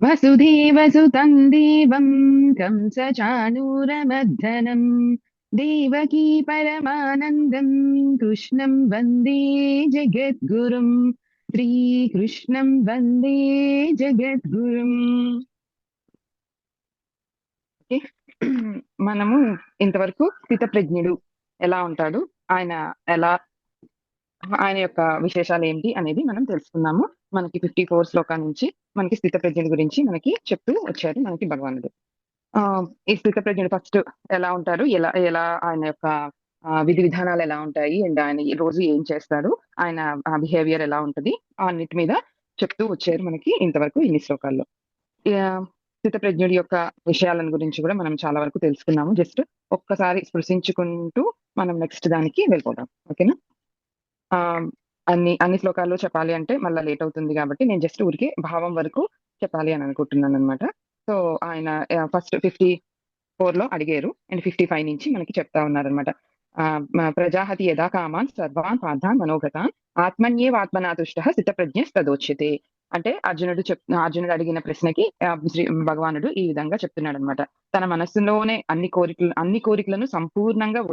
వసుదేవసుతం దేవం కంసచానూరమర్దనం దేవకీ పరమానందం కృష్ణం వందే జగద్గురుం శ్రీకృష్ణం వందే జగద్గురుం. ఓకే. మనము ఇంతవరకు స్థితప్రజ్ఞుడు ఎలా ఉంటాడు, ఆయన ఎలా ఆయన యొక్క విశేషాలు ఏంటి అనేది మనం తెలుసుకున్నాము. మనకి 54 శ్లోకాల నుంచి మనకి స్థితప్రజ్ఞుడి గురించి మనకి చెప్తూ వచ్చారు మనకి భగవానుడు. ఈ స్థితప్రజ్ఞుడు ఫస్ట్ ఎలా ఉంటారు, ఎలా ఎలా ఆయన యొక్క విధి విధానాలు ఎలా ఉంటాయి, అండ్ ఆయన ఈ రోజు ఏం చేస్తాడు, ఆయన బిహేవియర్ ఎలా ఉంటది, అన్నిటి మీద చెప్తూ వచ్చారు మనకి ఇంతవరకు ఇన్ని శ్లోకాల్లో. స్థితప్రజ్ఞుడి యొక్క విషయాలను గురించి కూడా మనం చాలా వరకు తెలుసుకున్నాము. జస్ట్ ఒక్కసారి స్పృశించుకుంటూ మనం నెక్స్ట్ దానికి వెళ్ళిపోదాం. ఓకేనా? ఆ అన్ని శ్లోకాల్లో చెప్పాలి అంటే మళ్ళా లేట్ అవుతుంది కాబట్టి నేను జస్ట్ ఊరికే భావం వరకు చెప్పాలి అని అనుకుంటున్నాను అనమాట. సో ఆయన ఫస్ట్ 54 లో అడిగారు అండ్ 55 నుంచి మనకి చెప్తా ఉన్నారనమాట. ప్రజాహతి యథా కామాన్ సర్వాన్ పార్థాన్ మనోగతాన్ ఆత్మన్యేవాత్మనా తుష్టః స్థితప్రజ్ఞస్తదోచ్యతే. అంటే అర్జునుడు అడిగిన ప్రశ్నకి శ్రీ భగవానుడు ఈ విధంగా చెప్తున్నాడు అనమాట. తన మనస్సులోనే అన్ని కోరికలను సంపూర్ణంగా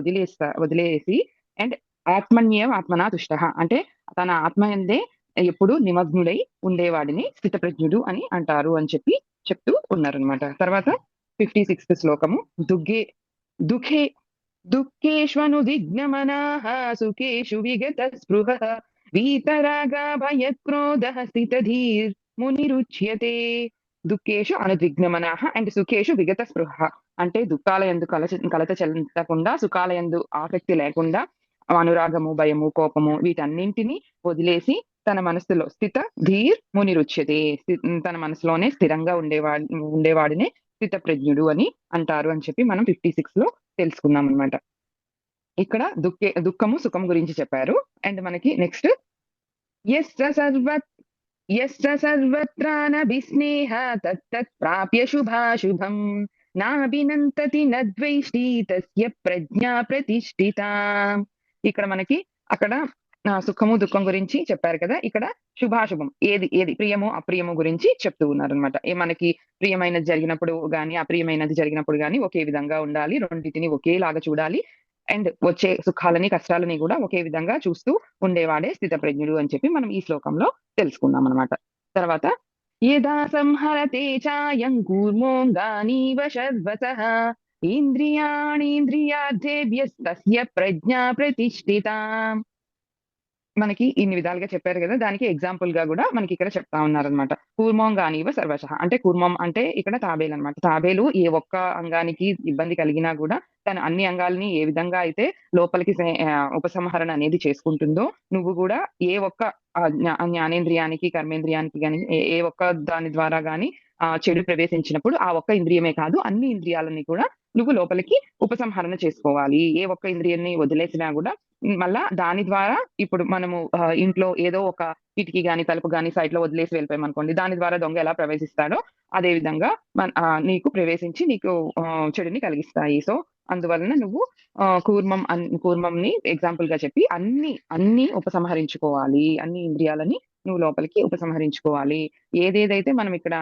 వదిలేసి అండ్ ఆత్మనా తుష్టః అంటే తన ఆత్మ యందే ఎప్పుడు నిమగ్నుడై ఉండేవాడిని స్థితప్రజ్ఞుడు అని అంటారు అని చెప్పి చెప్తూ ఉన్నారనమాట. తర్వాత 56th శ్లోకము. దుఃఖే దుఃఖే దుఃఖేష్వనుదిగ్నమనాః సుఖేషు విగతస్పృహః వీతరాగా భయక్రోధః స్థితధీర్ మునిరుచ్యతే. దుఃఖేషు అనుద్విగ్నమనాః అండ్ సుఖేషు విగతస్పృహః అంటే దుఃఖాల యందు కలత చెందకుండా, సుఖాల యందు ఆసక్తి లేకుండా, అనురాగము, భయము, కోపము వీటన్నింటినీ వదిలేసి తన మనస్సులో స్థిత ధీర్ మునిరుచ్యతే. తన మనసులోనే స్థిరంగా ఉండేవాడినే స్థితప్రజ్ఞుడు అని అంటారు అని చెప్పి మనం 56 లో తెలుసుకున్నాం అనమాట. ఇక్కడ దుఃఖము సుఖము గురించి చెప్పారు. అండ్ మనకి నెక్స్ట్ యస్య సర్వత్రానభిస్నేహ తత్తత్ ప్రాప్య శుభాశుభం నాభినంతతి నద్వైష్టి తస్య ప్రజ్ఞా ప్రతిష్ఠిత. ఇక్కడ మనకి అక్కడ సుఖము దుఃఖం గురించి చెప్పారు కదా, ఇక్కడ శుభాశుభం ఏది ఏది ప్రియము అప్రియము గురించి చెప్తూ ఉన్నారనమాట. మనకి ప్రియమైనది జరిగినప్పుడు గాని అప్రియమైనది జరిగినప్పుడు గాని ఒకే విధంగా ఉండాలి, రెండింటిని ఒకేలాగా చూడాలి అండ్ వచ్చే సుఖాలని కష్టాలని కూడా ఒకే విధంగా చూస్తూ ఉండేవాడే స్థితప్రజ్ఞుడు అని చెప్పి మనం ఈ శ్లోకంలో తెలుసుకున్నాం అనమాట. తర్వాత యదా సంహరతే చాయం కూర్మోంగానీవ శర్వసః ఇంద్రియాణీంద్రియార్థేభ్యస్తస్య ప్రజ్ఞా ప్రతిష్ఠిత. మనకి ఇన్ని విధాలుగా చెప్పారు కదా, దానికి ఎగ్జాంపుల్ గా కూడా మనకి ఇక్కడ చెప్తా ఉన్నారనమాట. కూర్మోంగానీవ సర్వశః అంటే కూర్మం అంటే ఇక్కడ తాబేలు అనమాట. తాబేలు ఏ ఒక్క అంగానికి ఇబ్బంది కలిగినా కూడా తన అన్ని అంగాల్ని ఏ విధంగా అయితే లోపలికి ఉపసంహరణ అనేది చేసుకుంటుందో, నువ్వు కూడా ఏ ఒక్క జ్ఞానేంద్రియానికి కర్మేంద్రియానికి గాని ఏ ఒక్క దాని ద్వారా గాని చెడు ప్రవేశించినప్పుడు ఆ ఒక్క ఇంద్రియమే కాదు అన్ని ఇంద్రియాలని కూడా నువ్వు లోపలికి ఉపసంహరణ చేసుకోవాలి. ఏ ఒక్క ఇంద్రియాన్ని వదిలేసినా కూడా మళ్ళా దాని ద్వారా ఇప్పుడు మనము ఇంట్లో ఏదో ఒక కిటికీ గాని, తలుపు గాని సైడ్ లో వదిలేసి వెళ్ళిపోయాం అనుకోండి, దాని ద్వారా దొంగ ఎలా ప్రవేశిస్తాడో అదే విధంగా నీకు ప్రవేశించి నీకు చెడుని కలిగిస్తాయి. సో అందువలన నువ్వు కూర్మంని ఎగ్జాంపుల్ గా చెప్పి అన్ని ఉపసంహరించుకోవాలి, అన్ని ఇంద్రియాలని నువ్వు లోపలికి ఉపసంహరించుకోవాలి. ఏదేదైతే మనం ఇక్కడ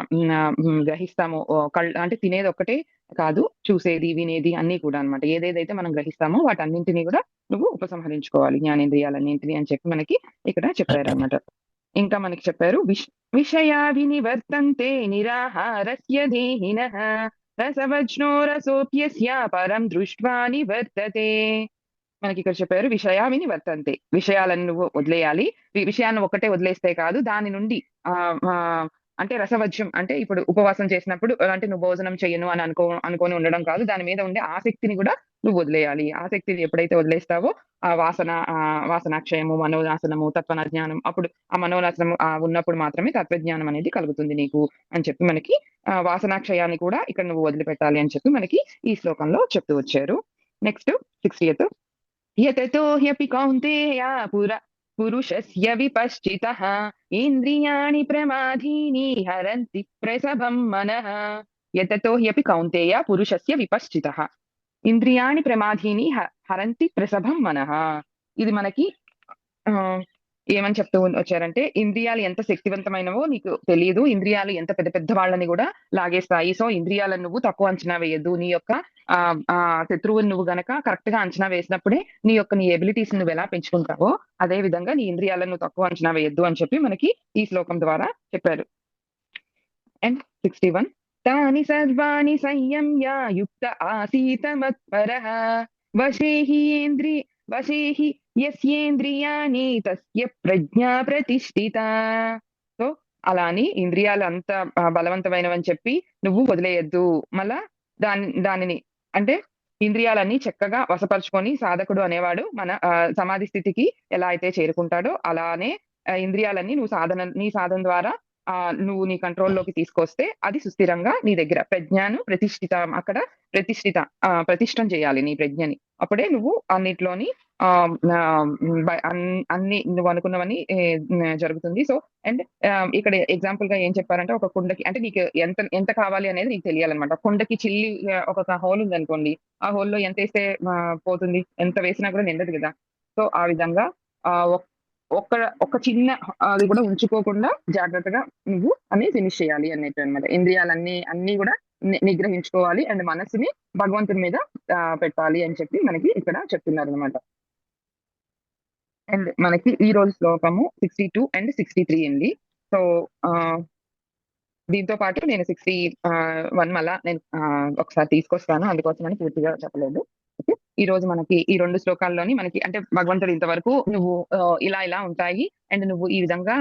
గ్రహిస్తామో అంటే తినేది ఒక్కటే కాదు, చూసేది వినేది అన్ని కూడా అనమాట. ఏదేదైతే మనం గ్రహిస్తామో వాటన్నింటినీ కూడా నువ్వు ఉపసంహరించుకోవాలి, జ్ఞానేంద్రియాలన్నింటినీ అని చెప్పి మనకి ఇక్కడ చెప్పారనమాట. ఇంకా మనకి చెప్పారు విషయా వినివర్తంతే నిరాహారస్య దేహినః రసవజ్ఞో రసోప్యస్య పరం దృష్ట్వా నివర్తతే. మనకి ఇక్కడ చెప్పారు విషయా వినివర్తంతే, విషయాలను నువ్వు వదిలేయాలి. విషయాన్ని ఒకటే వదిలేస్తే కాదు, దాని నుండి ఆ ఆ అంటే రసవజ్యం అంటే ఇప్పుడు ఉపవాసం చేసినప్పుడు అంటే నువ్వు భోజనం చెయ్యను అని అనుకొని ఉండడం కాదు, దాని మీద ఉండే ఆసక్తిని కూడా నువ్వు వదిలేయాలి. ఆసక్తిని ఎప్పుడైతే వదిలేస్తావో ఆ వాసనాక్షయము, మనోనాశనము, తత్వజ్ఞానం, అప్పుడు ఆ మనోనాశనం ఉన్నప్పుడు మాత్రమే తత్వజ్ఞానం అనేది కలుగుతుంది నీకు అని చెప్పి మనకి వాసనాక్షయాన్ని కూడా ఇక్కడ నువ్వు వదిలిపెట్టాలి అని చెప్పి మనకి ఈ శ్లోకంలో చెప్తూ వచ్చారు. Next 60th. యతతో happy Kaunteya పురుషస్య విపశ్చితః ఇంద్రియాణి ప్రమాధీని హరంతి ప్రసభం మనః. యతతో happy Kaunteya పురుషస్య విపశ్చితః ఇంద్రియాణి ప్రమాధీని హరంతి ప్రసభం మనః. ఇది మనకి ఏమని చెప్తూ వచ్చారంటే, ఇంద్రియాలు ఎంత శక్తివంతమైనవో నీకు తెలీదు. ఇంద్రియాలు ఎంత పెద్ద పెద్ద వాళ్ళని గూడా లాగేస్తాయి. సో, ఇంద్రియాలను నువ్వు తక్కువ అంచనా వేయొద్దు. నీ యొక్క శత్రువుని నువ్వు గనక కరెక్ట్‌గా అంచనా వేసినప్పుడే నీ ఎబిలిటీస్‌ని నువ్వెలా పెంచుకుంటావో, అదే విధంగా నీ ఇంద్రియాలను నువ్వు తక్కువ అంచనా వేయొద్దు అని చెప్పి మనకి ఈ శ్లోకం ద్వారా చెప్పారు. అండ్ 61 తాని సర్వాణి సంయమ్య యుక్త ఆసీత మత్పరః వశే హి ఏంద్రి వశే హి యస్యేంద్రియాణి తస్య ప్రజ్ఞా ప్రతిష్ఠిత. సో అలా అని ఇంద్రియాలు అంత బలవంతమైనవని చెప్పి నువ్వు వదిలేయొద్దు. మళ్ళా దానిని అంటే ఇంద్రియాలన్నీ చక్కగా వశపరుచుకొని సాధకుడు అనేవాడు సమాధి స్థితికి ఎలా అయితే చేరుకుంటాడో అలానే ఇంద్రియాలన్నీ నీ సాధన ద్వారా నువ్వు నీ కంట్రోల్‌లోకి తీసుకొస్తే అది సుస్థిరంగా నీ దగ్గర ప్రజ్ఞను అక్కడ ప్రతిష్టం చేయాలి నీ ప్రజ్ఞని. అప్పుడే నువ్వు అన్నిట్లోని ఆహ్, ఆహ్, అన్ని నువ్వు అనుకున్నవన్నీ జరుగుతుంది. సో, అండ్ ఇక్కడ ఎగ్జాంపుల్‌గా ఏం చెప్పారంటే ఒక కుండకి అంటే నీకు ఎంత ఎంత కావాలి అనేది నీకు తెలియాలన్నమాట. కుండకి చిల్లి ఒక హోల్ ఉందనుకోండి. ఆ హోల్‌లో ఎంతేస్తే పోతుంది? ఎంత వేసినా కూడా నిండదు గదా! సో, ఆ విధంగా ఆహ్, ఒక్క ఒక చిన్న అది కూడా ఉంచుకోకుండా జాగ్రత్తగా నువ్వు అన్ని ఫినిష్ చేయాలి అన్నట్టన్నమాట. అన్నీ గూడా నిగ్రహించుకోవాలి. అండ్ మనసుని భగవంతుని మీద పెట్టాలి అని చెప్పి మనకి ఇక్కడ చెప్తున్నారనమాట. అండ్ మనకి ఈ రోజు శ్లోకము 62 అండ్ 63 అండి. సో, ఆహ్, దీంతో పాటు నేను 1 మళ్ళా నేను ఒకసారి తీసుకొస్తాను. అందుకోసమని పూర్తిగా చెప్పలేదు. ఓకే. ఈరోజు మనకి ఈ 2 శ్లోకాల్లోని మనకి అంటే భగవంతుడు ఇంతవరకు నువ్వు ఇలా ఉంటాయి. అండ్ నువ్వు ఈ విధంగా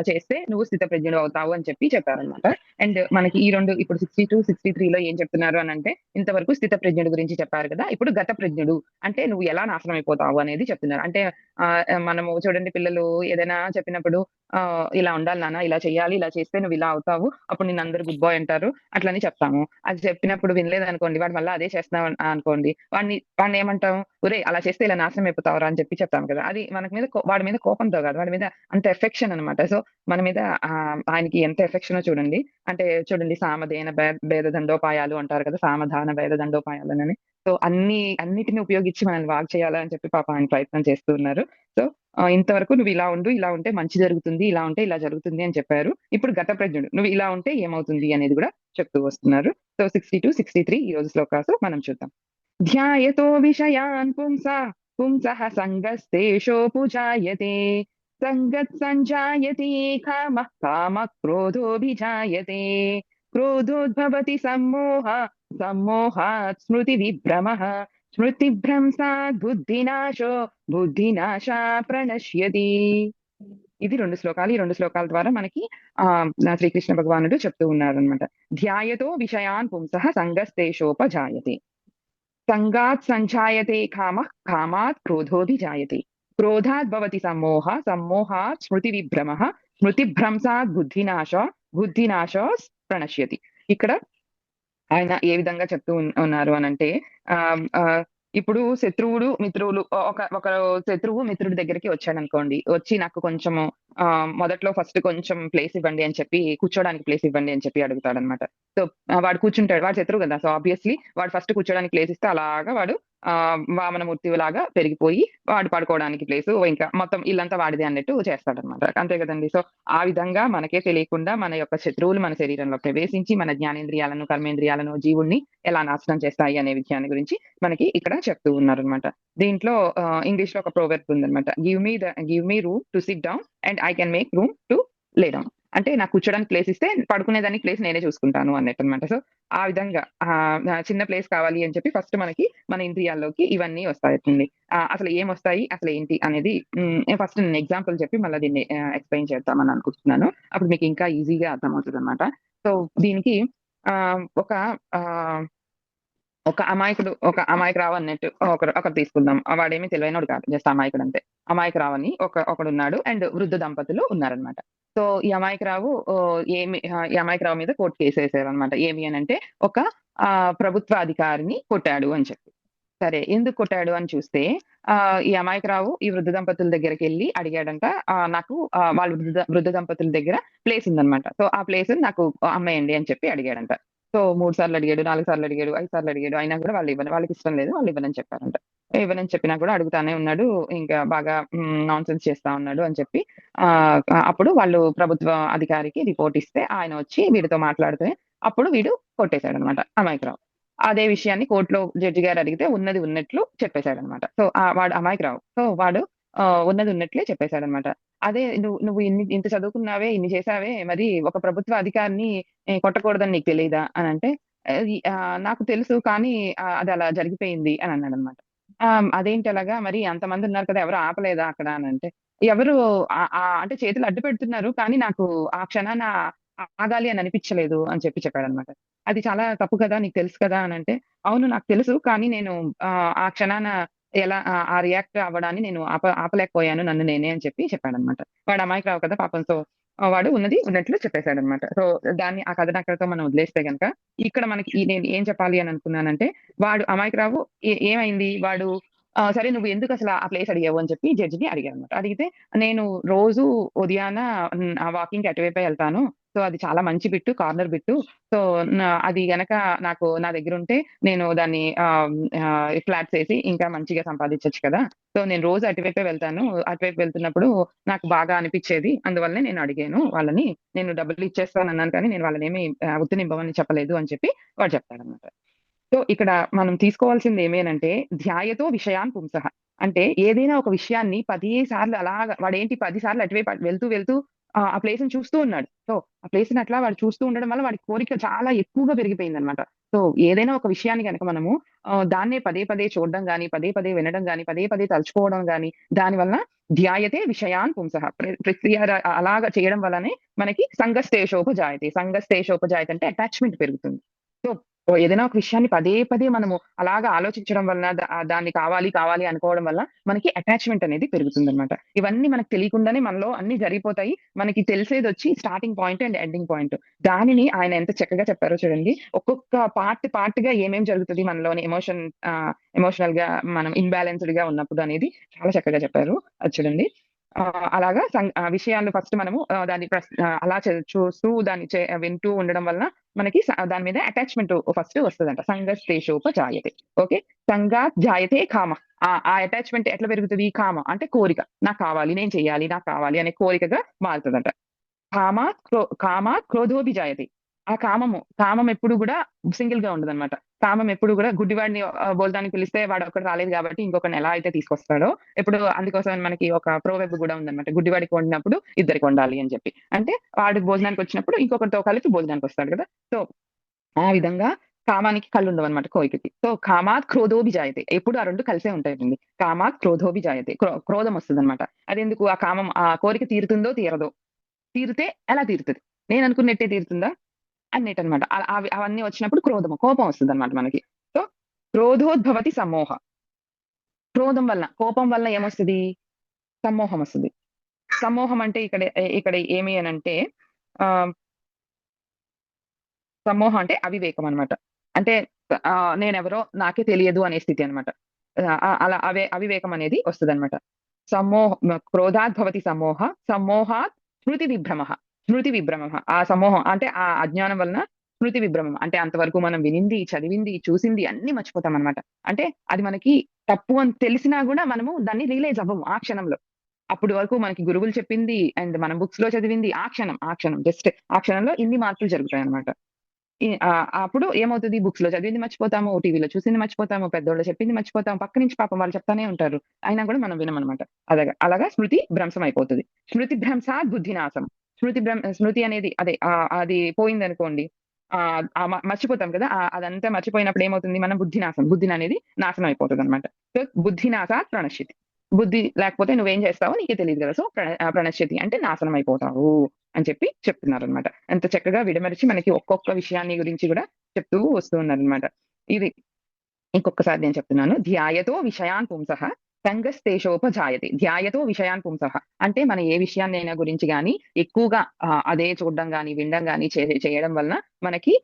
చేస్తే నువ్వు స్థితప్రజ్ఞుడు అవుతావు అని చెప్పి చెప్పారనమాట. అండ్ మనకి ఈ 2 ఇప్పుడు 62, 63లో ఏం చెప్తున్నారు అనంటే ఇంతవరకు స్థితప్రజ్ఞుడు గురించి చెప్పారు కదా! ఇప్పుడు గతప్రజ్ఞుడు అంటే నువ్వు ఎలా నాశనం అయిపోతావు అనేది చెప్తున్నారు. అంటే మనము చూడండి పిల్లలు ఏదైనా చెప్పినప్పుడు ఇలా ఉండాలి నాన్న, ఇలా చేయాలి, ఇలా చేస్తే నువ్వు ఇలా అవుతావు. అప్పుడు నిన్నందరూ గుడ్ బాయ్ అంటారు. అట్లని చెప్తాము. అది చెప్పినప్పుడు వినలేదనుకోండి, వాడు మళ్ళా అదే చేస్తున్నావు అనుకోండి. వాడినేమంటాం? ఒరేయ్! అలా చేస్తే ఇలా నాశనం అయిపోతావురా అని చెప్పి చెప్తాం కదా! అది మనకి మీద వాడి మీద కోపంతో కాదు. వాడి మీద అంత ఎఫెక్షన్ అనమాట. సో, మన మీద ఆయనకి ఎంత ఎఫెక్షనో చూడండి. అంటే చూడండి సామధేన భేద దండోపాయాలు అంటారు కదా! సామధాన భేద దండోపాయాలనని. సో, అన్నిటిని ఉపయోగించి మనల్ని బాగు చేయాలా అని చెప్పి పాపం ఆయన ప్రయత్నం చేస్తూ ఉన్నారు. సో, ఇంతవరకు నువ్వు ఇలా ఉండు, ఇలా ఉంటే మంచి జరుగుతుంది, ఇలా ఉంటే ఇలా జరుగుతుంది అని చెప్పారు. ఇప్పుడు గతప్రజ్ఞుడు నువ్వు ఇలా ఉంటే ఏమవుతుంది అనేది గూడా చెప్తూ వస్తున్నారు. సో, 62, 63 ఈ రోజు శ్లోకాసు మనం చూద్దాం. ధ్యాయతో విషయాన్ పుంసః సంగస్తేషోऽపుజాయతే సంగత్సంజాయతే కామః క్రోధోऽభిజాయతే క్రోధోద్భవతి సమ్మోహాత్ స్మృతివిభ్రమः స్మృతిభ్రంశాత్ బుద్ధినాశా ప్రణశ్యతి. ఇది 2 శ్లోకాలు. ఈ 2 శ్లోకాల ద్వారా మనకి శ్రీకృష్ణ భగవానుడు చెప్తూ ఉన్నారనమాట. ధ్యాయతో విషయాన్ పుంసః సంగస్తేషోపజాయతే. సంగాత్ సంజాయతే కామః కామాత్ క్రోధోభిజాయతే. క్రోధాత్ భవతి సమ్మోహాత్ స్మృతివిభ్రమః స్మృతిభ్రంశాత్ బుద్ధినాశో ప్రణశ్యతి. ఇక్కడ ఆయన ఏ విధంగా చెప్తూ ఉన్నారు అనంటే ఆహ్, ఆహ్, ఇప్పుడు మిత్రువులు ఒకరు శత్రువు మిత్రుడి దగ్గరికి వచ్చాడనుకోండి. వచ్చి నాకు కొంచెము మొదట్లో ఫస్ట్ కొంచెం ప్లేస్ ఇవ్వండి అని చెప్పి కూర్చోడానికి ప్లేస్ ఇవ్వండి అని చెప్పి అడుగుతాడనమాట. సో, వాడు కూర్చుంటాడు. వాడు శత్రువు కదా! సో, ఆబ్వియస్లీ వాడు ఫస్ట్ కూర్చోడానికి ప్లేస్ ఇస్తే అలాగా వాడు వామనమూర్తిలాగా పెరిగిపోయి వాడు పడుకోవడానికి ప్లేసు ఇంకా మొత్తం ఇల్లంతా వాడిదే అన్నట్టు చేస్తాడనమాట. అంతే కదండీ! సో, ఆ విధంగా మనకే తెలియకుండా మన యొక్క శత్రువులు మన శరీరంలో ప్రవేశించి మన జ్ఞానేంద్రియాలను, కర్మేంద్రియాలను, జీవుడిని ఎలా నాశనం చేస్తాయి అనే విషయాన్ని గురించి మనకి ఇక్కడ చెప్తూ ఉన్నారనమాట. దీంట్లో ఇంగ్లీష్‌లో ఒక ప్రోవెర్బ్ ఉందనమాట. Give me room to SIT down and I can make room to lay down. అంటే నాకు కూర్చోడానికి ప్లేస్ ఇస్తే పడుకునేదానికి ప్లేస్ నేనే చూసుకుంటాను అన్నట్టనమాట. సో, ఆ విధంగా చిన్న ప్లేస్ కావాలి అని చెప్పి ఫస్ట్ మనకి మన ఇంద్రియాల్లోకి ఇవన్నీ వస్తాయండి. అసలు ఏమొస్తాయి? అసలేంటి? అనేది ఫస్ట్ నేను ఎగ్జాంపుల్ చెప్పి మళ్ళా దీన్ని ఎక్స్‌ప్లెయిన్ చేద్దామని అనుకుంటున్నాను. అప్పుడు మీకు ఇంకా ఈజీగా అర్థమవుతదనమాట. సో, దీనికి ఒక ఆహ్, ఒక అమాయకురావు అన్నట్టు ఒకరు తీసుకుందాం. వాడేమి తెలివైనోడు కాదు. జస్ట్ అమాయకుడంతే. అమాయకురావని ఒకడున్నాడు. అండ్ వృద్ధ దంపతులు ఉన్నారనమాట. సో, ఈ అమాయకురావు మీద కోర్ట్ కేసేసారనమాట. ఏమి అనంటే ఒక ప్రభుత్వ అధికారిని కొట్టాడు అని చెప్పి. సరే. ఎందుకు కొట్టాడు అని చూస్తే ఈ అమాయకురావు ఈ వృద్ధ దంపతుల దగ్గరికెళ్లి అడిగాడంట. నాకు వాళ్ళ వృద్ధ దంపతుల దగ్గర ప్లేస్ ఉందన్నమాట. సో, ఆ ప్లేస్ నాకు అమ్మేయండి అని చెప్పి అడిగాడంట. సో, 3 సార్లు అడిగాడు, 4 సార్లు అడిగాడు, 5 సార్లు అడిగాడు. అయినా కూడా వాళ్ళకిష్టం లేదు. వాళ్ళివ్వనని చెప్పారంట. ఇవ్వనని చెప్పినా కూడా అడుగుతానే ఉన్నాడు. ఇంకా బాగా నాన్‌సెన్స్ చేస్తా ఉన్నాడు అని చెప్పి అప్పుడు వాళ్ళు ప్రభుత్వ అధికారికి రిపోర్ట్ ఇస్తే ఆయన వచ్చి వీడితో మాట్లాడితే అప్పుడు వీడు కొట్టేసాడనమాట అమాయకురావు. అదే విషయాన్ని కోర్ట్‌లో జడ్జి గారు అడిగితే ఉన్నది ఉన్నట్లు చెప్పేసాడనమాట. సో, వాడు అమాయకురావు. సో, వాడు ఉన్నది ఉన్నట్లే చెప్పేసాడనమాట. అదే నువ్వు నువ్వు ఇంత చదువుకున్నావే, ఇన్ని చేసావే మరి ఒక ప్రభుత్వ అధికారిని కొట్టకూడదని నీకు తెలీదా? అనంటే నాకు తెలుసు కానీ అది అలా జరిగిపోయింది అని అన్నాడనమాట. అదేంటి అలాగా? మరి అంతమందున్నారు కదా! ఎవరు ఆపలేదా అక్కడ అనంటే, ఎవరు అంటే చేతులు అడ్డు పెడుతున్నారు. కానీ నాకు ఆ క్షణాన ఆగాలి అని అనిపించలేదు అని చెప్పాడనమాట. అది చాలా తప్పు కదా! నీకు తెలుసు కదా! అనంటే, అవును నాకు తెలుసు. కానీ నేను ఆ క్షణాన ఎలా ఆ రియాక్ట్ అవ్వడాన్ని నేను ఆపలేకపోయాను నన్ను నేనే అని చెప్పాడనమాట. వాడు అమాయకురావు కదా పాపం. సో, వాడు ఉన్నది ఉన్నట్లు చెప్పేసాడనమాట. సో, ఆ కథను అక్కడితో మనం వదిలేస్తే గనక, ఇక్కడ మనకి నేను ఏం చెప్పాలి అని అనుకున్నానంటే, వాడు అమాయకురావు ఏమైంది? వాడు సరే నువ్వు ఎందుకసల ఆ ప్లేస్ అడిగావు అని చెప్పి జడ్జిని అడిగారనమాట. అడిగితే నేను రోజు ఉదయాన వాకింగ్‌కి అటువైపే ఎళ్తాను. సో, అది చాలా మంచి బిట్టు, కార్నర్ బిట్టు. సో, అది గనక నా దగ్గరుంటే నేను దాన్ని ఫ్లాట్స్ ఏసి ఇంకా మంచిగా సంపాదించొచ్చు కదా! సో, నేను రోజు అటువైపే వెళ్తాను. అటువైపు వెళ్తున్నప్పుడు నాకు బాగా అనిపిచ్చేది. అందువల్లనే నేను అడిగాను వాళ్ళని. నేను డబ్బులిచ్చేస్తానన్నాను కానీ నేను వాళ్ళనేమి ఉత్తినివ్వమని చెప్పలేదు అని చెప్పి వాడు చెప్తాడనమాట. సో, ఇక్కడ మనం తీసుకోవాల్సింది ఏమేనంటే, ధ్యాయతో విషయాన్ పుంసః. అంటే ఏదైనా ఒక విషయాన్ని 10 సార్లు అలాగా వాడేంటి 10 సార్లు అటువైపు వెళ్తూ ఆ ప్లేస్‌ని చూస్తూ ఉన్నాడు. సో, ఆ ప్లేస్‌ని అట్లా వాడు చూస్తూ ఉండడం వల్ల వాడి కోరిక చాలా ఎక్కువగా పెరిగిపోయిందనమాట. సో, ఏదైనా ఒక విషయాన్ని గనక మనము దాన్నే పదే పదే చూడడం గాని, పదే పదే వినడం గాని, పదే పదే తలుచుకోవడం గాని, దానివల్ల ధ్యాయతే విషయాన్ పుంసః. అలాగా చేయడం వల్లనే మనకి సంగస్తేషోపజాయతే. సంగస్తేషోపజాయతే అంటే అటాచ్‌మెంట్ పెరుగుతుంది. సో, ఏదైనా ఒక విషయాన్ని పదే పదే మనము అలాగా ఆలోచించడం వలన దాన్ని కావాలి అనుకోవడం వల్ల మనకి అటాచ్‌మెంట్ అనేది పెరుగుతుందనమాట. ఇవన్నీ మనకు తెలియకుండానే మనలో అన్నీ జరిగిపోతాయి. మనకి తెలిసేదొచ్చి starting point and ending point. దానిని ఆయన ఎంత చక్కగా చెప్పారో చూడండి. ఒక్కొక్క పార్ట్‌గా ఏమేం జరుగుతది మనలోని ఎమోషనల్‌గా మనం ఇన్‌బాలెన్స్‌డ్‌గా ఉన్నప్పుడు అనేది చాలా చక్కగా చెప్పారు. అది చూడండి. అలాగా విషయాలు ఫస్ట్ మనము దాన్ని అలా చూస్తూ దాన్ని వింటూ ఉండడం వలన మనకి దాని మీద అటాచ్‌మెంట్ ఫస్ట్ వస్తదంట. సంగస్తేషోపజాయతే. ఓకే. సంగాత్ జాయతే కామః. ఆ అటాచ్‌మెంట్ ఎట్లా పెరుగుతది? కామ అంటే కోరిక. నాకు కావాలి, నేను చెయ్యాలి, నాకు కావాలి అనే కోరికగా మారుతదంట. కామాత్ క్రోధోభిజాయతే. కామం ఎప్పుడు గూడా సింగిల్‌గా ఉండదనమాట. కామం ఎప్పుడు గూడా గుడ్డివాడిని భోజనానికి పిలిస్తే వాడొక్కడు రాలేదు గాబట్టి ఇంకొకడిని ఎలా అయితే తీసుకొస్తాడో, ఇప్పుడు అందుకోసమని మనకి ఒక ప్రోవెర్బ్ గూడా ఉందనమాట. గుడ్డివాడికి వండినప్పుడు ఇద్దరికి వండాలి అని చెప్పి. అంటే వాడు భోజనానికొచ్చినప్పుడు ఇంకొకరితో కలిపి భోజనానికొస్తాడు గదా! సో, ఆ విధంగా కామానికి కళ్ళుండవనమాట కోరికకి. సో, కామాత్ క్రోధోభిజాయతే. ఎప్పుడు ఆ 2 కలిసే ఉంటాయండి. కామాత్ క్రోధోభిజాయతే. క్రోధమొస్తదనమాట. అదెందుకు ఆ కోరిక తీరుతుందో తీరదో. తీరితే ఎలా తీరుతది? నేననుకున్నట్టే తీరుతుందా? అన్నట్టనమాట. అవన్నీ వచ్చినప్పుడు కోపం వస్తదనమాట మనకి. సో, క్రోధోద్భవతి సమ్మోహ. క్రోధం వల్ల, కోపం వల్ల ఏమొస్తది? సమ్మోహమొస్తది. సమ్మోహం అంటే ఇక్కడ ఏమి అనంటే ఆహ్, సమ్మోహం అంటే అవివేకం అనమాట. అంటే నేనెవరో నాకే తెలియదు అనే స్థితి అనమాట. అలా అవివేకం అనేది వస్తదనమాట. క్రోధాత్ భవతి సమ్మోహ, సమ్మోహాత్ స్మృతి విభ్రమః. స్మృతి విభ్రమః. ఆ సమ్మోహం అంటే ఆ అజ్ఞానం వలన స్మృతి విభ్రమం. అంటే అంతవరకు మనం వినింది, చదివింది, చూసింది అన్నీ మర్చిపోతామనమాట. అంటే అది మనకి తప్పు అని తెలిసినా గూడా మనము దాన్ని రియలైజ్ అవ్వము ఆ క్షణంలో. అప్పటి వరకు మనకి గురువులు చెప్పింది అండ్ మనం బుక్స్‌లో చదివింది ఆ క్షణం జస్ట్ ఆ క్షణంలో ఇన్ని మార్పులు జరుగుతాయన్నమాట. అప్పుడు ఏమవుతది బుక్స్‌లో చదివింది మర్చిపోతాము, టీవీలో చూసింది మర్చిపోతాము, పెద్దోళ్ళు చెప్పింది మర్చిపోతాం. పక్క నుంచి పాపం వాళ్ళు చెప్తానే ఉంటారు. అయినా గూడా మనం వినమనమాట. అలాగా స్మృతి భ్రంశం అయిపోతది. స్మృతి భ్రంశాత్ బుద్ధినాశం. స్మృతి అనేది అది పోయిందనుకోండి మర్చిపోతాం కదా! అదంతా మర్చిపోయినప్పుడు ఏమవుతుంది మనం బుద్ధిననేది నాశనం అయిపోతదనమాట. సో, బుద్ధినాశాత్ ప్రణశ్యతి. బుద్ధి లేకపోతే నువ్వేం చేస్తావో నీకే తెలీదు గదా! సో, ప్రణశ్యతి అంటే నాశనం అయిపోతావు అని చెప్తున్నారనమాట. ఎంత చక్కగా విడమరిచి మనకి ఒక్కొక్క విషయాన్ని గురించి గూడా చెప్తూ వస్తూ ఉన్నారనమాట. ఇది ఇంకొకసారి నేను చెప్తున్నాను. ధ్యాయతో విషయాన్ పుంసః సంగస్తేషోపజాయతే. ధ్యాయతో విషయాన్ పుంసః. అంటే మనం ఏ విషయాన్నైనా గురించి గాని ఎక్కువగా అదే చూడడం గాని, వినడం గాని చేయడం వలన మనకి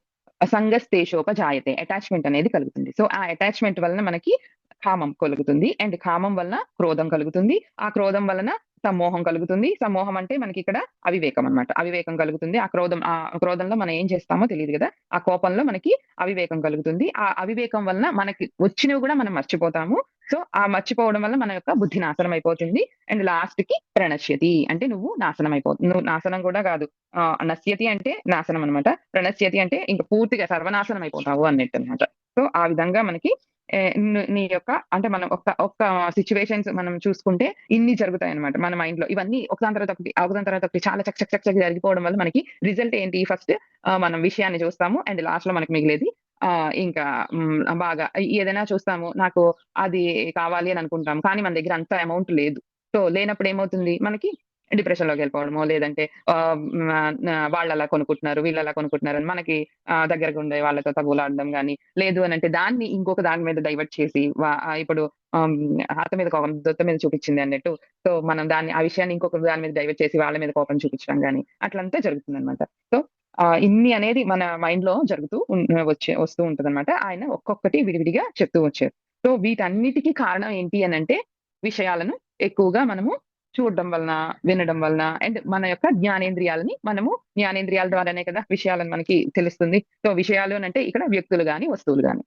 సంగస్తేషోపజాయతే. అటాచ్‌మెంట్ అనేది కలుగుతుంది. సో, ఆ అటాచ్‌మెంట్ వలన మనకి కామం కలుగుతుంది. అండ్ కామం వలన క్రోధం కలుగుతుంది. ఆ క్రోధం వలన సమ్మోహం కలుగుతుంది. సమ్మోహం అంటే మనకిక్కడ అవివేకం అన్నమాట. అవివేకం కలుగుతుంది. ఆ క్రోధంలో మనం ఏం చేస్తామో తెలీదు గదా! ఆ కోపంలో మనకి అవివేకం కలుగుతుంది. ఆ అవివేకం వలన మనకి వచ్చినవి గూడా మనం మర్చిపోతాము. సో, ఆ మర్చిపోవడం వల్ల మన యొక్క బుద్ధి నాశనం అయిపోతుంది. అండ్ లాస్ట్‌కి ప్రణశ్యతి అంటే నువ్వు నాశనం అయిపోతావు. నువ్వు నాశనం కూడా కాదు. నశ్యతి అంటే నాశనం అన్నమాట. ప్రణశ్యతి అంటే ఇంక పూర్తిగా సర్వనాశనం అయిపోతావు అన్నట్టన్నమాట. సో, ఆ విధంగా మనకి నీ యొక్క అంటే మనం ఒక్క ఒక్క సిట్యుయేషన్స్ మనం చూసుకుంటే ఇన్ని జరుగుతాయన్నమాట మన మైండ్‌లో. ఇవన్నీ ఒకదాని తర్వాత ఒకటి, ఒకదాని తర్వాత ఒకటి చాలా చక్ చక్ చక్ చక్ జరిగిపోవడం వల్ల మనకి రిజల్ట్ ఏంటి ఫస్ట్ మనం విషయాన్ని చూస్తాము. అండ్ లాస్ట్‌లో మనకు మిగిలేది ఇంకా బాగా ఏదైనా చూస్తాము. నాకు అది కావాలి అని అనుకుంటాం. కానీ మన దగ్గర అంత అమౌంట్ లేదు. సో, లేనప్పుడు ఏమవుతుంది మనకి డిప్రెషన్‌లోకెళ్ళిపోవడమో, లేదంటే వాళ్ళలా కొనుక్కుంటున్నారు, వీళ్ళలా కొనుక్కుంటున్నారని మనకి దగ్గరగా ఉండే వాళ్ళతో తగులాడడం గాని, లేదు అనంటే దాన్ని ఇంకొక దాని మీద డైవర్ట్ చేసి ఇప్పుడు ఆహ్, అత్త మీద కోపం దొత్త మీద చూపిచ్చింది అన్నట్టు. సో, మనం దాన్ని ఆ విషయాన్ని ఇంకొక దాని మీద డైవర్ట్ చేసి వాళ్ళ మీద కోపం చూపించడం గాని, అట్లంతా జరుగుతుందనమాట. సో, ఇన్ని అనేది మన మైండ్‌లో జరుగుతూ వస్తూ ఉంటదనమాట. ఆయన ఒక్కొక్కటి విడివిడిగా చెప్తూ వచ్చారు. సో, వీటన్నిటికి కారణం ఏంటి అనంటే, విషయాలను ఎక్కువగా మనము చూడడం వలన, వినడం వలన అండ్ మన యొక్క జ్ఞానేంద్రియాల ద్వారానే కదా విషయాలను మనకి తెలుస్తుంది. సో, విషయాలు అనంటే ఇక్కడ వ్యక్తులు గాని, వస్తువులు గాని.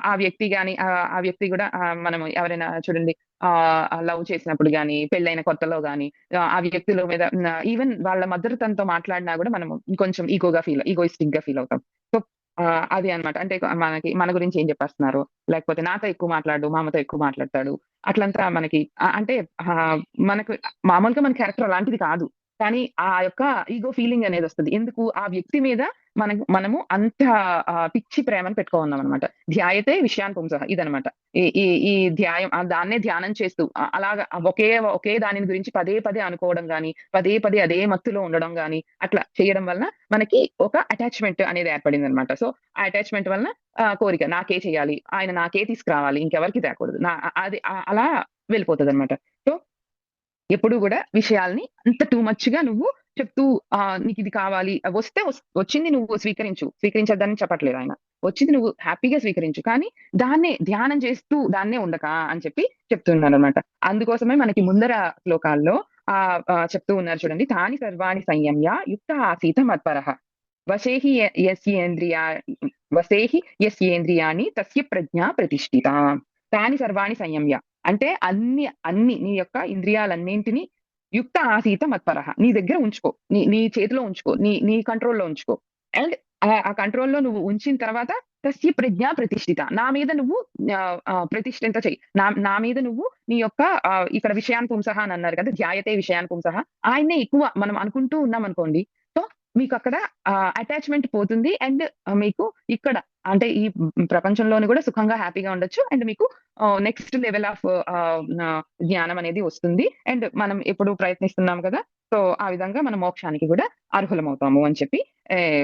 ఆ వ్యక్తి గాని ఆ వ్యక్తి గూడా మనం ఎవరైనా చూడండి లవ్ చేసినప్పుడు గాని, పెళ్లైన కొత్తలో గాని ఆ వ్యక్తుల మీద ఈవెన్ వాళ్ళ మదర్ తనతో మాట్లాడినా గూడా మనము కొంచెం ఈగోయిస్టిక్‌గా ఫీల్ అవుతాం. సో, అది అన్నమాట. అంటే మన గురించి ఏం చెప్పేస్తున్నారు? లేకపోతే నాతో ఎక్కువ మాట్లాడు, మా అమ్మతో ఎక్కువ మాట్లాడతాడు. అట్లంతా మనకి అంటే మనకు మామూలుగా మన క్యారెక్టర్ అలాంటిది కాదు. కానీ ఆ యొక్క ఇగో ఫీలింగ్ అనేదొస్తది. ఎందుకు? ఆ వ్యక్తి మీద మనము అంత పిచ్చి ప్రేమను పెట్టుకోనున్నామనమాట. ధ్యాయతే విషయాన్ పుంసః ఇదనమాట. ఈ ఈ ఈ ధ్యాయం దాన్నే ధ్యానం చేస్తూ అలాగా ఒకే దానిని గురించి పదే పదే అనుకోవడం గాని, పదే పదే అదే మత్తులో ఉండడం గాని, అట్లా చేయడం వలన మనకి ఒక అటాచ్‌మెంట్ అనేది ఏర్పడిందనమాట. సో, ఆ అటాచ్‌మెంట్ వలన కోరిక నాకే చేయాలి. ఆయన నాకే తీసుకురావాలి. ఇంకెవరికీ తేకూడదు. అది అలా వెళ్ళిపోతదనమాట. సో, ఎప్పుడు గూడా విషయాల్ని అంత టూ మచ్‌గా నువ్వు చెప్తూ నీకిది కావాలి. వచ్చింది నువ్వు స్వీకరించు. స్వీకరించొద్దని చెప్పట్లేదు ఆయన. వచ్చింది నువ్వు హ్యాపీగా స్వీకరించు. కానీ దాన్నే ధ్యానం చేస్తూ దాన్నే ఉండక అని చెప్పి చెప్తున్నారనమాట. అందుకోసమే మనకి ముందర శ్లోకాల్లో చెప్తూ ఉన్నారు చూడండి. తాని సర్వాణి సంయమ్య యుక్త ఆసీత మత్పరః. వశేహి య యస్యేంద్రియా వశేహి యస్యేంద్రియాణి తస్య ప్రజ్ఞా ప్రతిష్ఠిత. తాని సర్వాణి సంయమ్య. అంటే అన్ని నీ యొక్క ఇంద్రియాలన్నింటిని యుక్త ఆసీత మత్పరః. నీ దగ్గర ఉంచుకో. నీ నీ చేతిలో ఉంచుకో. నీ నీ కంట్రోల్‌లో ఉంచుకో. అండ్ ఆ కంట్రోల్‌లో నువ్వు ఉంచిన తర్వాత తస్య ప్రజ్ఞా ప్రతిష్ఠిత. నా మీద నువ్వు ప్రతిష్ఠింత చెయ్యి. నా మీద నువ్వు నీ యొక్క ఇక్కడ విషయాన్ పుంసః అని అన్నారు కదా! ధ్యాయతే విషయాన్ పుంసః. ఆయన్నే ఎక్కువ మనం అనుకుంటూ ఉన్నామనుకోండి. సో, మీకక్కడ అటాచ్‌మెంట్ పోతుంది. అండ్ మీకు ఇక్కడ అంటే ఈ ప్రపంచంలోని గూడా సుఖంగా, హ్యాపీగా ఉండొచ్చు. అండ్ మీకు నెక్స్ట్ లెవెల్ ఆఫ్ జ్ఞానం అనేది వస్తుంది. అండ్ మనం ఎప్పుడు ప్రయత్నిస్తున్నాం కదా! సో, ఆ విధంగా మనం మోక్షానికి గూడా అర్హులమవుతాము అని చెప్పి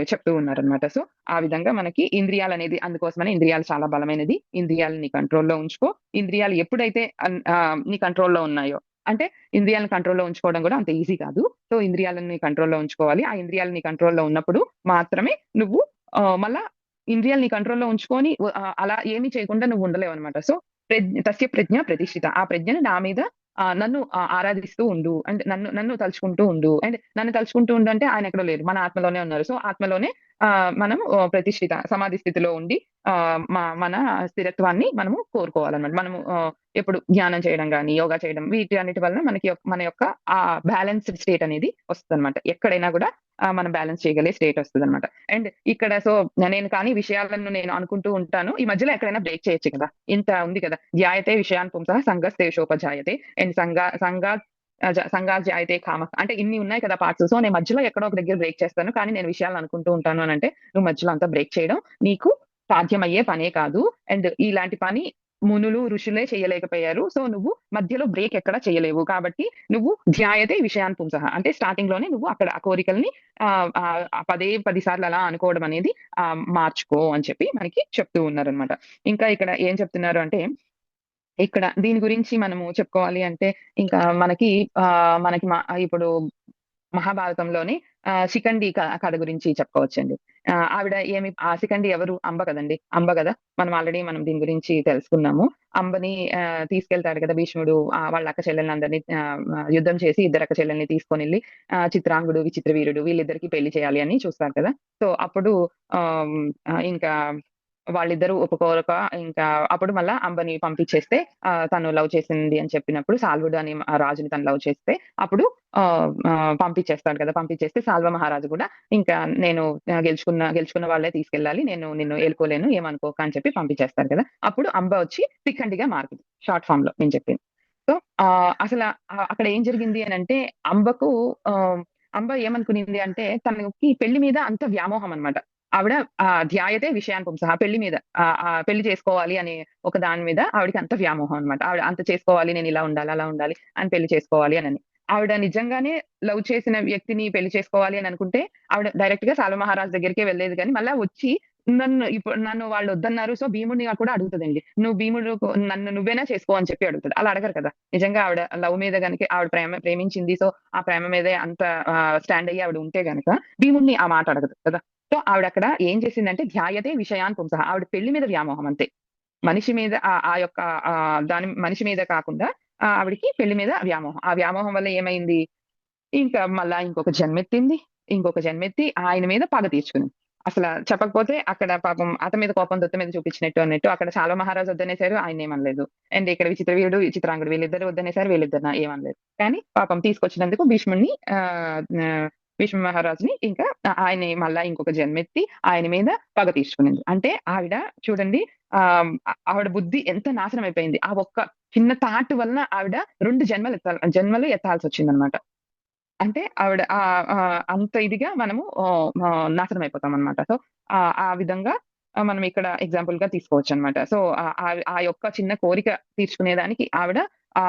చెప్తూ ఉన్నారనమాట. సో, ఆ విధంగా మనకి ఇంద్రియాలనేది అందుకోసమనే ఇంద్రియాలు చాలా బలమైనది. ఇంద్రియాలను నీ కంట్రోల్‌లో ఉంచుకో. ఇంద్రియాలు ఎప్పుడైతే నీ కంట్రోల్‌లో ఉన్నాయో అంటే ఇంద్రియాలను కంట్రోల్‌లో ఉంచుకోవడం గూడా అంత ఈజీ కాదు. సో, ఇంద్రియాలని కంట్రోల్‌లో ఉంచుకోవాలి. ఆ ఇంద్రియాలు నీ కంట్రోల్‌లో ఉన్నప్పుడు మాత్రమే నువ్వు మళ్ళా ఇంద్రియాలు నీ కంట్రోల్‌లో ఉంచుకొని అలా ఏమి చేయకుండా నువ్వు ఉండలేవనమాట. సో, తస్య ప్రజ్ఞ ప్రతిష్ఠిత. ఆ ప్రజ్ఞను నా మీద నన్ను ఆరాధిస్తూ ఉండు. అంటే నన్ను నన్ను తలుచుకుంటూ ఉండు. అండ్ నన్ను తలుచుకుంటూ ఉండు అంటే ఆయన ఎక్కడో లేరు. మన ఆత్మలోనే ఉన్నారు. సో, ఆత్మలోనే మనం ప్రతిష్ఠిత సమాధి స్థితిలో ఉండి మన స్థిరత్వాన్ని మనము కోరుకోవాలన్నమాట. మనము ఎప్పుడు ధ్యానం చేయడం గాని, యోగా చేయడం వీటి అన్నిటి వలన మన యొక్క బ్యాలెన్స్‌డ్ స్టేట్ అనేది వస్తదనమాట. ఎక్కడైనా గూడా మనం బ్యాలెన్స్ చేయగలిగే స్టేట్ వస్తదనమాట. అండ్ ఇక్కడ సో, నేను కానీ విషయాలను నేను అనుకుంటూ ఉంటాను. ఈ మధ్యలో ఎక్కడైనా బ్రేక్ చేయొచ్చు కదా! ఇంత ఉంది కదా! ధ్యాయతే విషయాన్ పుంసః సంగస్తేషోపజాయతే అండ్ సంగాత్ జాయతే కామః. అంటే ఇన్ని ఉన్నాయి కదా పార్ట్స్. సో, నేను మధ్యలో ఎక్కడో ఒక దగ్గర బ్రేక్ చేస్తాను. కానీ నేను విషయాలను అనుకుంటూ ఉంటాను అనంటే, నువ్వు మధ్యలో అంతా బ్రేక్ చేయడం నీకు సాధ్యమయ్యే పనే కాదు. అండ్ ఇలాంటి పని మునులు, ఋషులే చేయలేకపోయారు. సో, నువ్వు మధ్యలో బ్రేక్ ఎక్కడ చేయలేవు. కాబట్టి నువ్వు ధ్యాయతే విషయాన్ పుంసః. అంటే స్టార్టింగ్‌లోనే నువ్వు అక్కడ ఆ కోరికల్ని పదే 10 సార్లు అలా అనుకోవడం అనేది మార్చుకో అని చెప్పి మనకి చెప్తూ ఉన్నారనమాట. ఇంకా ఇక్కడ ఏం చెప్తున్నారు అంటే ఇక్కడ దీని గురించి మనము చెప్పుకోవాలి అంటే, ఇంకా మనకి ఇప్పుడు మహాభారతంలోని శిఖండి కథ గురించి చెప్పుకోవచ్చండి. ఆవిడ శిఖండి ఎవరు? అంబ కదండీ! అంబ గదా! మనం దీని గురించి తెలుసుకున్నాము. అంబని తీసుకెళ్తాడు కదా! భీష్ముడు వాళ్ళ అక్క చెల్లెల్నందరిని యుద్ధం చేసి ఇద్దరు అక్క చెల్లెల్ని తీసుకొనెళ్లి చిత్రాంగుడు, విచిత్రవీరుడు వీళ్ళిద్దరికీ పెళ్లి చేయాలి అని చూస్తారు కదా! సో, అప్పుడు ఇంకా వాళ్ళిద్దరూ ఒప్పుకోక ఇంకా అప్పుడు మళ్ళా అంబని పంపించేస్తే తను లవ్ చేసింది అని చెప్పినప్పుడు సాల్వుడు అనే ఆ రాజుని తను లవ్ చేస్తే అప్పుడు పంపించేస్తాడు కదా! పంపించేస్తే సాల్వ మహారాజు కూడా ఇంకా నేను గెలుచుకున్న వాళ్ళే తీసుకెళ్ళాలి. నేను నిన్ను ఏలుకోలేను ఏమనుకోకు అని చెప్పి పంపించేస్తారు కదా! అప్పుడు అంబ వచ్చి శిఖండిగా మారుతది. షార్ట్ ఫార్మ్‌లో నేను చెప్పింది. సో, అసల అక్కడ ఏం జరిగింది అనంటే అంబకు ఆహ్, అంబ ఏమనుకునింది అంటే తనకి పెళ్లి మీద అంత వ్యామోహం అన్నమాట. ఆవిడ ధ్యాయతే విషయాన్ పుంసః పెళ్లి మీద పెళ్లి చేసుకోవాలి అనే ఒక దాని మీద ఆవిడకి అంత వ్యామోహం అన్నమాట. ఆవిడ అంత చేసుకోవాలి, నేను ఇలా ఉండాలి, అలా ఉండాలి అని పెళ్లి చేసుకోవాలి అనని. ఆవిడ నిజంగానే లవ్ చేసిన వ్యక్తిని పెళ్లి చేసుకోవాలి అని అనుకుంటే, ఆవిడ డైరెక్ట్‌గా సాల్వ మహారాజు దగ్గరికే వెళ్ళేది గానీ, మళ్ళా వచ్చి నన్ను వాళ్ళొద్దన్నారు. సో, భీముడిని కూడా అడుగుతదండి. నన్ను నువ్వేనా చేసుకో అని చెప్పి అడుగుతది. అలా అడగరు కదా! నిజంగా ఆవిడ లవ్ మీద గనుక ఆవిడ ప్రేమించింది. సో, ఆ ప్రేమ మీదే అంత స్టాండ్ అయ్యి ఆవిడ ఉంటే గనక భీముడిని ఆ మాట అడగదు కదా! సో, ఆవిడక్కడ ఏం చేసిందంటే ధ్యాయతే విషయాన్ పుంసః. ఆవిడ పెళ్లి మీద వ్యామోహం అంతే. మనిషి మీద ఆ యొక్క మనిషి మీద కాకుండా ఆవిడకి పెళ్లి మీద వ్యామోహం. ఆ వ్యామోహం వల్ల ఏమైంది? ఇంకా మళ్ళా ఇంకొక జన్మెత్తి ఆయన మీద పగ తీర్చుకుంది. అసల చెప్పకపోతే అక్కడ పాపం అతని మీద కోపం దొత్త మీద చూపించినట్టు అన్నట్టు అక్కడ సాల్వ మహారాజు వద్దనేసారు. ఆయనేమనలేదు. అండ్ ఇక్కడ విచిత్ర వీరుడు, విచిత్రాంగుడు వీళ్ళిద్దరు వద్దనేసారు. వీళ్ళిద్దరిని ఏమనలేదు. కానీ పాపం తీసుకొచ్చినందుకు భీష్ముడిని భీష్మ మహారాజుని ఇంకా ఆయన్ని మళ్ళా ఇంకొక జన్మెత్తి ఆయన మీద పగ తీర్చుకునింది. అంటే ఆవిడ చూడండి ఆవిడ బుద్ధి ఎంత నాశనం అయిపోయింది. ఆ ఒక్క చిన్న థాట్ వలన ఆవిడ 2 జన్మలు ఎత్తాల్సొచ్చిందన్నమాట. అంటే ఆవిడ అంత ఇదిగా మనము నాశనం అయిపోతామనమాట. సో, ఆ విధంగా మనం ఇక్కడ ఎగ్జాంపుల్‌గా తీసుకోవచ్చనమాట. సో, ఆ యొక్క చిన్న కోరిక తీర్చుకునేదానికి ఆవిడ ఆ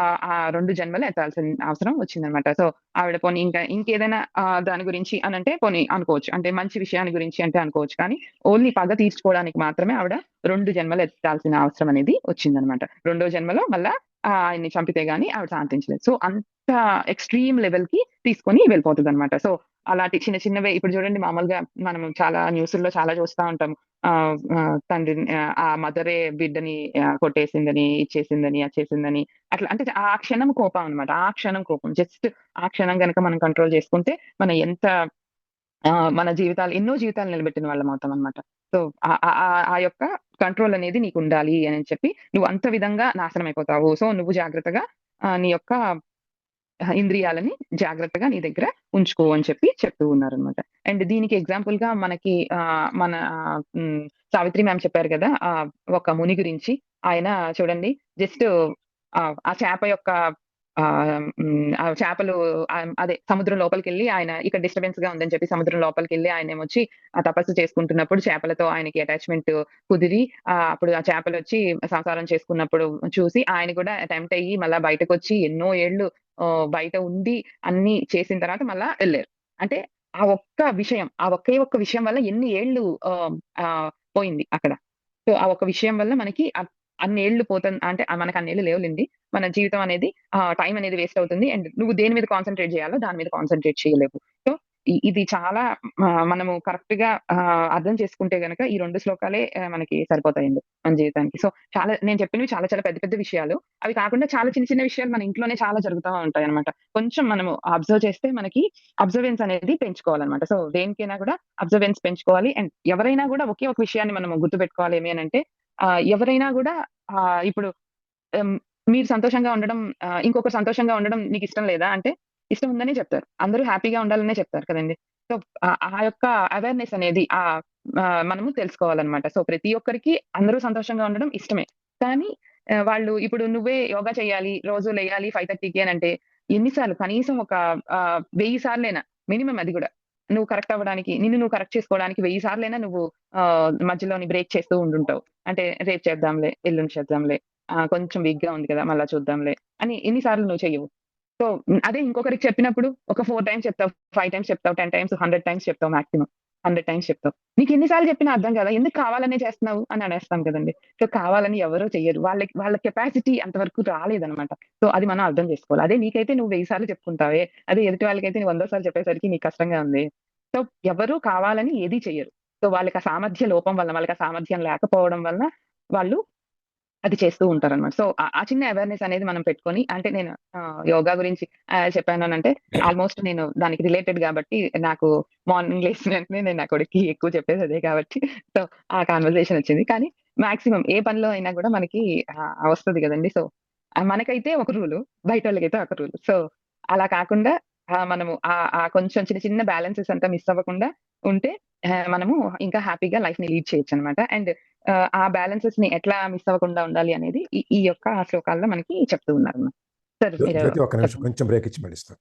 2 జన్మలు ఎత్తాల్సిన అవసరం వచ్చిందనమాట. సో, ఆవిడ పోనీ ఇంకేదైనా దాని గురించి అనంటే పోనీ అనుకోవచ్చు. అంటే మంచి విషయాన్ని గురించి అంటే అనుకోవచ్చు. కానీ ఓన్లీ పగ తీర్చుకోవడానికి మాత్రమే ఆవిడ 2 జన్మలు ఎత్తాల్సిన అవసరం అనేది వచ్చిందనమాట. రెండో జన్మలో మళ్ళా ఆయన్ని చంపితే గాని ఆవిడ శాంతించలేదు. సో, అంత ఎక్స్‌ట్రీమ్ లెవెల్‌కి తీసుకొని వెళ్ళిపోతదనమాట. సో, అలాంటి చిన్న చిన్నవే ఇప్పుడు చూడండి మామూలుగా మనం చాలా న్యూసుల్లో చాలా చూస్తా ఉంటాం. తండ్రిని ఆ మదరే బిడ్డని కొట్టేసిందని, ఇచ్చేసిందని, అది చేసిందని అట్లా అంటే ఆ క్షణం కోపం అనమాట. ఆ క్షణం కోపం. జస్ట్ ఆ క్షణం గనక మనం కంట్రోల్ చేసుకుంటే మనం ఎంత మన ఎన్నో జీవితాలు నిలబెట్టిన వాళ్ళమవుతామనమాట. సో, ఆ యొక్క కంట్రోల్ అనేది నీకుండాలి అని చెప్పి నువ్వు అంత విధంగా నాశనం అయిపోతావు. సో, నువ్వు జాగ్రత్తగా నీ యొక్క ఇంద్రియాలని జాగ్రత్తగా నీ దగ్గర ఉంచుకో అని చెప్పి చెప్తూ ఉన్నారనమాట. అండ్ దీనికి ఎగ్జాంపుల్‌గా మనకి సావిత్రి మ్యామ్ చెప్పారు కదా! ఒక ముని గురించి. ఆయన చూడండి జస్ట్ ఆ చేప యొక్క ఆ చేపలు అదే సముద్రం లోపలికెళ్ళి ఆయన ఇక్కడ డిస్టర్బెన్స్‌గా ఉందని చెప్పి సముద్రం లోపలికెళ్ళి ఆయనేమొచ్చి తపస్సు చేసుకుంటున్నప్పుడు చేపలతో ఆయనకి అటాచ్‌మెంట్ కుదిరి అప్పుడు ఆ చేపలొచ్చి సంసారం చేసుకున్నప్పుడు చూసి ఆయన కూడా టెంప్ట్ అయ్యి మళ్ళా బయటకొచ్చి ఎన్నో ఏళ్ళు బయట ఉండి అన్నీ చేసిన తర్వాత మళ్ళా ఎళ్లారు. అంటే ఆ ఒకే ఒక్క విషయం వల్ల ఎన్ని ఏళ్ళు ఆహ్, ఆహ్, పోయింది అక్కడ. సో, ఆ ఒక్క విషయం వల్ల మనకి అన్నేళ్ళు అంటే మనకు అన్నేళ్ళు లేవులెండి. మన జీవితం అనేది టైమ్ అనేది వేస్ట్ అవుతుంది. అండ్ నువ్వు దేని మీద కాన్సంట్రేట్ జేయాలో దాని మీద కాన్సంట్రేట్ చేయలేవు. సో, ఇది చాలా మనము కరెక్ట్‌గా అర్థం చేసుకుంటే గనక ఈ 2 శ్లోకాలే మనకి సరిపోతాయండి మన జీవితానికి. సో, నేను చెప్పినవి చాలా చాలా పెద్ద పెద్ద విషయాలు. అవి కాకుండా చాలా చిన్న చిన్న విషయాలు మన ఇంట్లోనే చాలా జరుగుతా ఉంటాయన్నమాట. కొంచెం మనము అబ్జర్వ్ చేస్తే మనకి అబ్జర్వెన్స్ అనేది పెంచుకోవాలన్నమాట. సో, దేనికైనా గూడా అబ్జర్వెన్స్ పెంచుకోవాలి. అండ్ ఎవరైనా గూడా ఒకే ఒక విషయాన్ని మనము గుర్తుపెట్టుకోవాలి ఏమి అనంటే ఎవరైనా గూడా ఇప్పుడు హ్మ్. మీరు సంతోషంగా ఉండడం ఇంకొకరు సంతోషంగా ఉండడం నీకిష్టం లేదా? అంటే ఇష్టం ఉందనే చెప్తారు. అందరూ హ్యాపీగా ఉండాలనే చెప్తారు కదండీ! సో, ఆ యొక్క అవేర్‌నెస్ అనేది మనము తెలుసుకోవాలనమాట. సో, ప్రతి ఒక్కరికి అందరూ సంతోషంగా ఉండడం ఇష్టమే. కానీ వాళ్ళు ఇప్పుడు నువ్వే యోగా చేయాలి, రోజు లెయ్యాలి 5:30కి అనంటే ఎన్ని సార్లు కనీసం ఒక 1000 సార్లైనా మినిమమ్ అది గూడా. నువ్వు కరెక్ట్ అవ్వడానికి నిన్ను నువ్వు కరెక్ట్ చేసుకోవడానికి 1000 సార్లైనా నువ్వు మధ్యలోని బ్రేక్ చేస్తూ ఉండుంటావు. అంటే రేపు చేద్దాంలే, ఎల్లుండి చేద్దాంలే కొంచెం వీక్‌గా ఉంది కదా! మళ్ళా చూద్దాంలే అని ఎన్ని సార్లు నువ్వు చెయ్యవు. సో, అదే ఇంకొకరికి చెప్పినప్పుడు ఒక 4 టైమ్స్ చెప్తావు, 5 టైమ్స్ చెప్తావు, 10 టైమ్స్, 100 టైమ్స్ చెప్తావు మాక్సిమం. 100 టైమ్స్ చెప్తావు. నీకెన్ని సార్లు చెప్పినా అర్థం కాదా? ఎందుకు కావాలనే చేస్తున్నావు అని అనేస్తాం కదండీ. సో, కావాలని ఎవరు చెయ్యరు. వాళ్ళ కెపాసిటీ అంతవరకు రాలేదనమాట. సో, అది మనం అర్థం చేసుకోవాలి. అదే నీకైతే నువ్వు 1000 సార్లు చెప్పుకుంటావే, అదే ఎదుటి వాళ్ళకైతే నువ్వు 100 సార్లు చెప్పేసరికి నీకు కష్టంగా ఉంది. సో, ఎవరు కావాలని ఏది చెయ్యరు. సో, వాళ్ళకి ఆ సామర్థ్య లోపం వల్ల, వాళ్ళకి ఆ సామర్థ్యం లేకపోవడం వలన వాళ్ళు అది చేస్తూ ఉంటారనమాట. సో, ఆ చిన్న అవేర్‌నెస్ అనేది మనం పెట్టుకొని అంటే నేను యోగా గురించి చెప్పాననంటే ఆల్‌మోస్ట్ నేను దానికి రిలేటెడ్ గాబట్టి నాకు మార్నింగ్ లేసిన వెంటనే నేను నా కొడుక్కి ఎక్కువ చెప్పేది అదే కాబట్టి సో, ఆ కన్వర్జేషన్ వచ్చింది. కానీ మాక్సిమం ఏ పనిలో అయినా గూడా మనకి వస్తది గదండీ! సో, మనకైతే ఒక రూలు, బయటోళ్ళకైతే ఒక రూలు. సో, అలా కాకుండా మనము కొంచెం చిన్న చిన్న బ్యాలెన్సెస్ అంతా మిస్ అవ్వకుండా ఉంటే మనము ఇంకా హ్యాపీగా లైఫ్‌ని లీడ్ చేయొచ్చనమాట. అండ్ ఆ బ్యాలెన్సెస్‌ని ఎట్లా మిస్ అవ్వకుండా ఉండాలి అనేది ఈ ఈ యొక్క శ్లోకాల్లో మనకి చెప్తూ ఉన్నారన్నమాట. సార్ మీరు జ్యోతి ఒక్క నిమిషం చెప్పండి. కొంచెం బ్రేక్ ఇచ్చి మళ్ళిస్తాను.